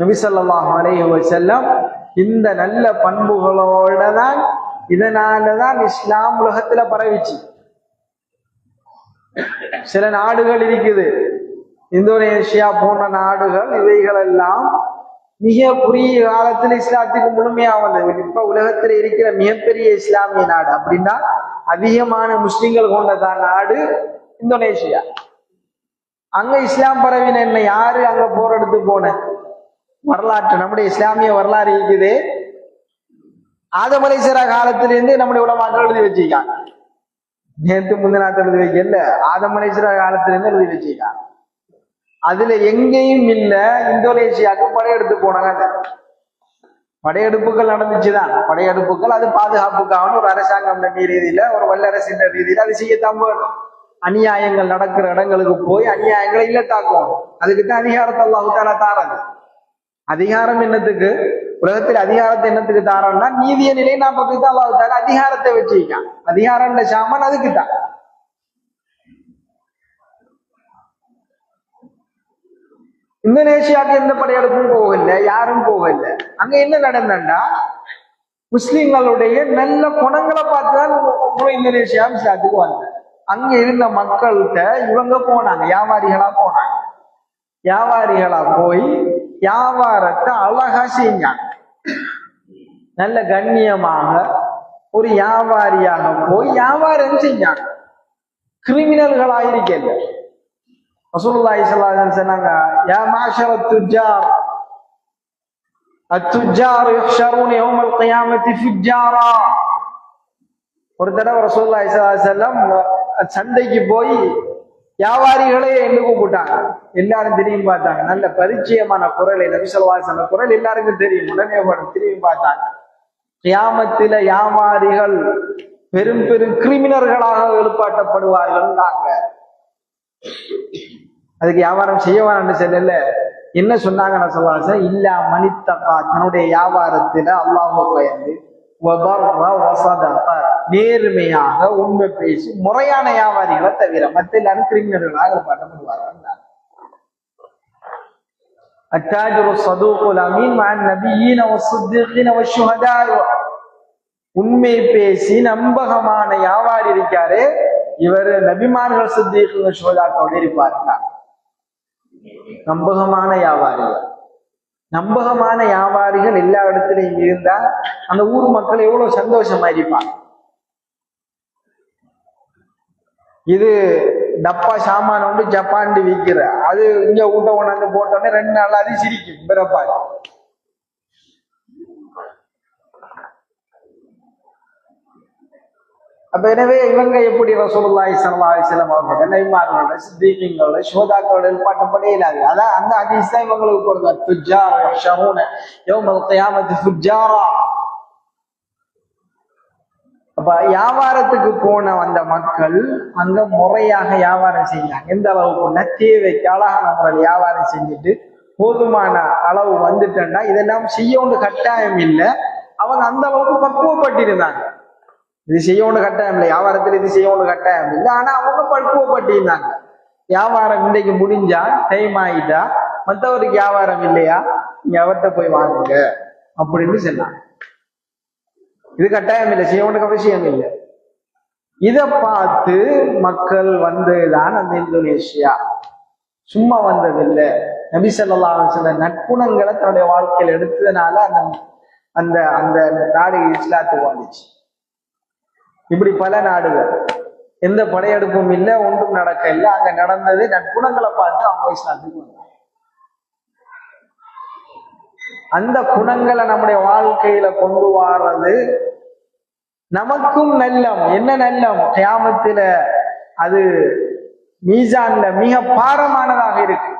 நபி ஸல்லல்லாஹு அலைஹி வஸல்லம் இந்த நல்ல பண்புகளோட தான் இதனாலதான் இஸ்லாம் உலகத்துல பரவிச்சு. சில நாடுகள் இருக்குது, இந்தோனேஷியா போன்ற நாடுகள், இவைகள் எல்லாம் மிக குறுகிய காலத்தில் இஸ்லாத்துக்கு முழுமையா வந்தது. இப்ப உலகத்தில் இருக்கிற மிகப்பெரிய இஸ்லாமிய நாடு அப்படின்னா அதிகமான முஸ்லிம்கள் கொண்டதான் நாடு இந்தோனேஷியா. அங்க இஸ்லாம் பரவின என்ன, யாரு அங்க போரெடுத்து போன வரலாற்று நம்முடைய இஸ்லாமிய வரலாறு இருக்குது. ஆதம் அலைஹிஸ்ஸலாம் காலத்திலிருந்து நம்முடைய உலமாக்கள் எழுதி வச்சிருக்காங்க. நேற்று முந்தினாத்து எழுதி வைக்கல, ஆதம் அலைஹிஸ்ஸலாம் காலத்திலிருந்து எழுதி வச்சிருக்காங்க. அதுல எங்கேயும் இல்ல இந்தோனேஷியாவுக்கு படையெடுத்து போனாங்க. படையெடுப்புகள் நடந்துச்சுதான். படையெடுப்புகள் அது பாதுகாப்புக்காக ஒரு அரசாங்கம் ரீதியில, ஒரு வல்லரசின் ரீதியில அது செய்யத்தான் வேணும். அநியாயங்கள் நடக்கிற இடங்களுக்கு போய் அநியாயங்களை இல்லத்தாக்கும். அதுக்குத்தான் அதிகாரத்தை அல்லாஹ் தஆலா தாரது. அதிகாரம் என்னத்துக்கு, உலகத்தில் அதிகாரத்தை என்னத்துக்கு தாரம்னா நீதிய நிலை நாற்பதுக்கு தான் அல்லாஹ் தஆலா அதிகாரத்தை வச்சிருக்கான். அதிகாரம் சாமான் அதுக்குத்தான். இந்தோனேஷியாவுக்கு எந்த படையெடுப்பும் போகல, யாரும் போகல. அங்க என்ன நடந்தா முஸ்லிம்களுடைய நல்ல குணங்களை பார்த்துதான் இந்தோனேஷியா இஸ்லாத்துக்கு வந்தாங்க. அங்க இருந்த மக்கள்கிட்ட இவங்க போனாங்க, வியாபாரிகளா போனாங்க. வியாபாரிகளா போய் வியாபாரத்தை அழகா செஞ்சாங்க. நல்ல கண்ணியமாக ஒரு வியாபாரியாக போய் வியாபாரம் செஞ்சாங்க. கிரிமினல்களாயிருக்கல. ரசூலுல்லாஹி ஸல்லல்லாஹு அலைஹி வஸல்லம் சொன்னாங்க, யா மாஷரத் துஜார் அத்துஜார் யஹ்ஷரூன யௌமல் கியாமத்தி ஃபுஜ்ஜாரா. ஒரு தடவை ரசூலுல்லாஹி ஸல்லல்லாஹு அலைஹி வஸல்லம் சந்தைக்கு போய் வியாபாரிகளே என்று கூப்பிட்டாங்க. எல்லாரும் திரும்பி பார்த்தாங்க. நல்ல பரிச்சயமான குரலை, நபி ஸல்லல்லாஹு அலைஹி வஸல்லம் குரல் எல்லாருக்கும் தெரியும். உடனே திரும்பி பார்த்தாங்க. கியாமத்தில வியாபாரிகள் பெரும் பெரும் கிரிமினல்களாக எழுப்பாட்டப்படுவார்கள். அதுக்கு வியாபாரம் செய்யவான்னு சொல்லல. என்ன சொன்னாங்க ஸல்லல்லாஹு அலைஹி வஸல்லம், இல்லா மனித்தகா, தன்னுடைய வியாபாரத்துல அல்லாஹ்வை பயந்து, நேர்மையாக உண்மை பேசி முறையான வியாபாரிகளை தவிர மற்ற எல்லாரும் கிரிமினல்களாக பாட்டப்படுவார்கள். அத்தாஜிரு ஸதூகுல் அமீன் மஅன் நபிய்யீன வஸ்ஸித்தீகீன வஷ்ஷுஹதா. உண்மை பேசி நம்பகமான வியாபாரி இருக்காரு, இவர் நபிமார்கள் சித்தீகீன்கள் ஷுஹதாக்களோடு இருப்பார்கள். நம்பகமான வியாபாரிகள், நம்பகமான வியாபாரிகள் எல்லா இடத்துலையும் இருந்தா அந்த ஊர் மக்கள் எவ்வளவு சந்தோஷமா இருப்பாங்க. இது டப்பா சாமான வந்து ஜப்பான் விற்கிற, அது இங்க ஊட்ட கொண்டாந்து போட்டோன்னே 2 நாள் அது சிரிக்கும் பிறப்பாரு. அப்ப எனவே இவங்க எப்படி ரசூலுல்லாஹி ஸல்லல்லாஹு அலைஹி வஸல்லம் அவர்கள் நபிமார்களோட சித்தீகீன்களோட ஷுஹதாக்களோட பாட்டப்படே இல்லாது. அதான் அந்த ஹதீஸ் தான் இவங்களுக்கு பொருந்தும். துஜ்ஜார் யஹ்ஷரூன யௌமல் கியாமத்தி ஃபுஜ்ஜாரா. அப்ப வியாபாரத்துக்கு போன வந்த மக்கள் அங்க முறையாக வியாபாரம் செய்யறாங்க. எந்த அளவுக்கு தேவைக்கு அழகான முறையில் வியாபாரம் செஞ்சுட்டு போதுமான அளவு வந்துட்டா இதெல்லாம் செய்யணும்னு கட்டாயம் இல்லை. அவங்க அந்த அளவுக்கு பக்குவப்பட்டிருந்தாங்க. இது செய்யணும் கட்டாயம் இல்லை, வியாபாரத்தில் இது செய்யணும் கட்டாயம் இல்லை. ஆனா அவங்க பக்குவப்பட்டிருந்தாங்க. வியாபாரம் இன்றைக்கு முடிஞ்சா டைம் ஆயிட்டா மற்றவருக்கு வியாபாரம் இல்லையா, நீங்க அவர்கிட்ட போய் வாங்குங்க அப்படின்னு சொன்னாங்க. இது கட்டாயம் இல்லை, செய்யணுக்கு அவசியம் இல்லை. இதை பார்த்து மக்கள் வந்ததுதான் அந்த இந்தோனேஷியா. சும்மா வந்ததில்லை. நபி ஸல்லல்லாஹு அலைஹி வஸல்லம் நற்குணங்களை தன்னுடைய வாழ்க்கையில் எடுத்ததுனால அந்த அந்த அந்த நாடு இஸ்லாத்துக்கு வந்துச்சு. இப்படி பல நாடுகள் எந்த படையெடுப்பும் இல்லை, ஒன்றும் நடக்க இல்லை. அங்க நடந்தது நற்குணங்களை பார்த்து அவங்க இஸ்லாத்துக்கு வந்தாங்க. அந்த குணங்களை நம்முடைய வாழ்க்கையில கொண்டு வாரது நமக்கும் நல்லம். என்ன நல்லம்? கியாமத்தில அது மீசான்ல மிக பாரமானதாக இருக்கு.